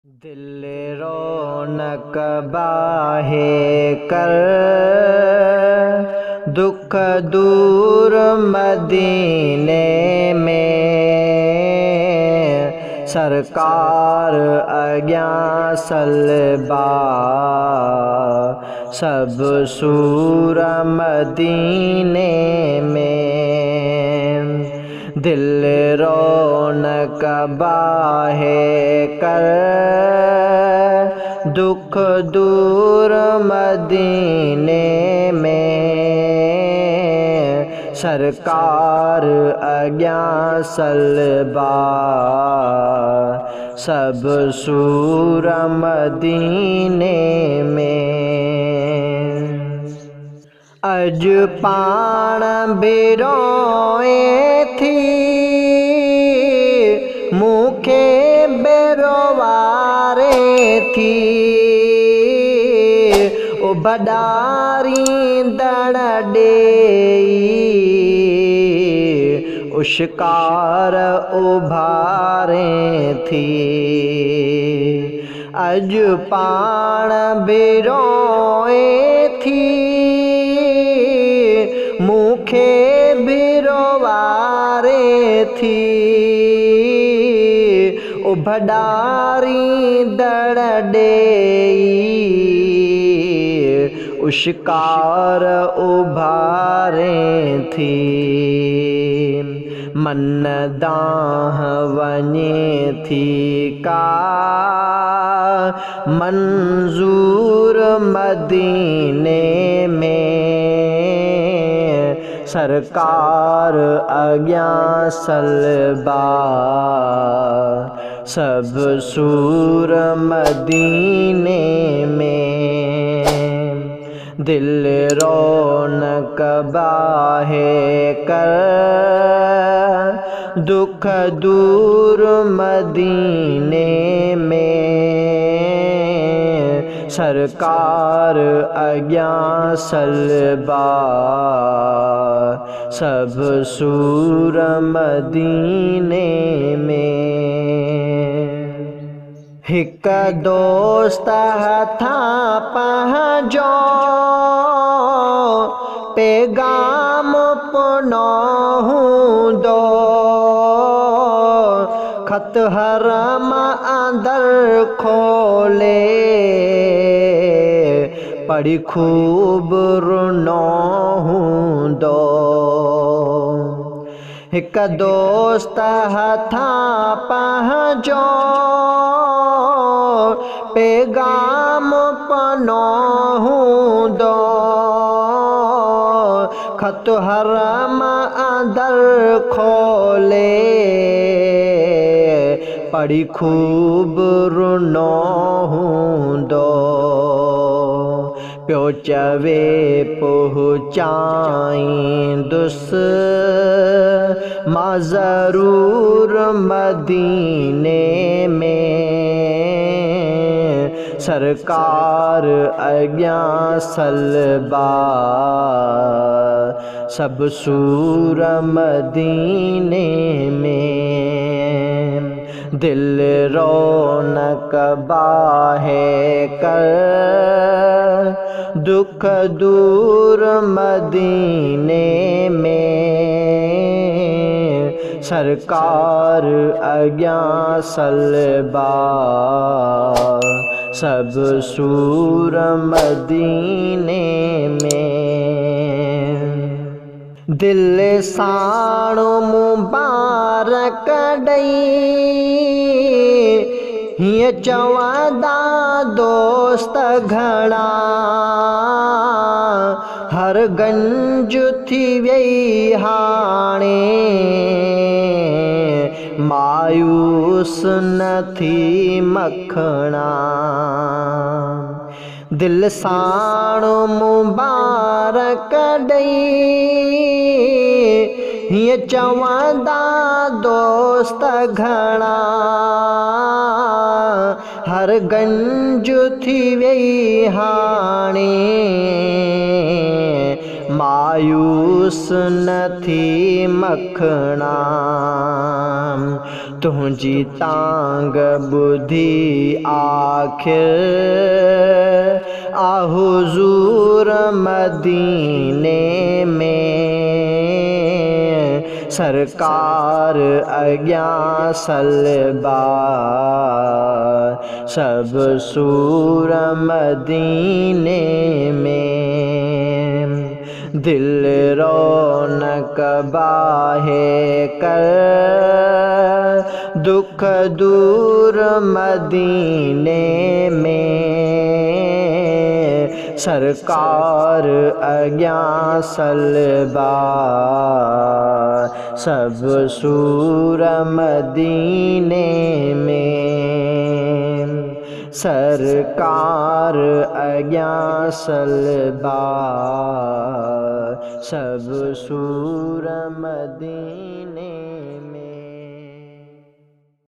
दिल रौनक बाहे कर दुख दूर मदीने में सरकार अग्यां सलबा सब सूर मदीने में दिल रौनक बाहे कर दुख दूर मदीने में सरकार अग्यां सलबा सब सूर मदीने में अज पाण बिरोए थी मूंखे बेरोवारे थी ओ बडारींदड़ ॾेई उश्कार उभारे थी अज पाण बिरोए थी मूंखे बिरोवारे थी ओ भडारींदड़ ॾेई उश्कार उभारे थी मन दाह वञे थी का मंजूर मदीने में सरकार अग्यां सलबा सब सूर मदीने में दिल रौनक बाहे कर दुख दूर मदीने में सरकार अग्यां सलबा सब सूर मदीने में हिक दोस्त हथां पंहिंजो पैगाम पुनो हूंदो खत हरम अंदर खोले पढ़ी खूब रुनो हूंदो हिक दोस्त हथां पंहिंजो पैगाम पनो हूंदो खत हरम अंदर खोले पढ़ी खूब रुनो हूंदो पियो चवे पहुचाईंदुसि मां ज़रूर मदीने में सरकार अग्यां सलबा सब सूर मदीने में दिल रौनक बाहे कर दुख दूर मदीने में सरकार अग्यां सलबा सब सूर मदीने में दिल साणो मुबारक ॾई हीअं चवंदा दोस्त घणा हर गंज थी वई हाणे मायूस न थी मखणा दिल साणो मुबारक ॾई हीअं चवंदा दोस्त घणा हर गंज थी वई हाणे मायूस नथी मखणा तुझी तांग बुद्धि आखिर आ हुजूर मदीने में सरकार अग्यां सलबा सब सूर मदीने में दिल रौनक बाहे कर दुख दूर मदीने में सरकार अग्यां सलबा सब सूर मदीने में सरकार अग्यां सलबा सब सूर मदीने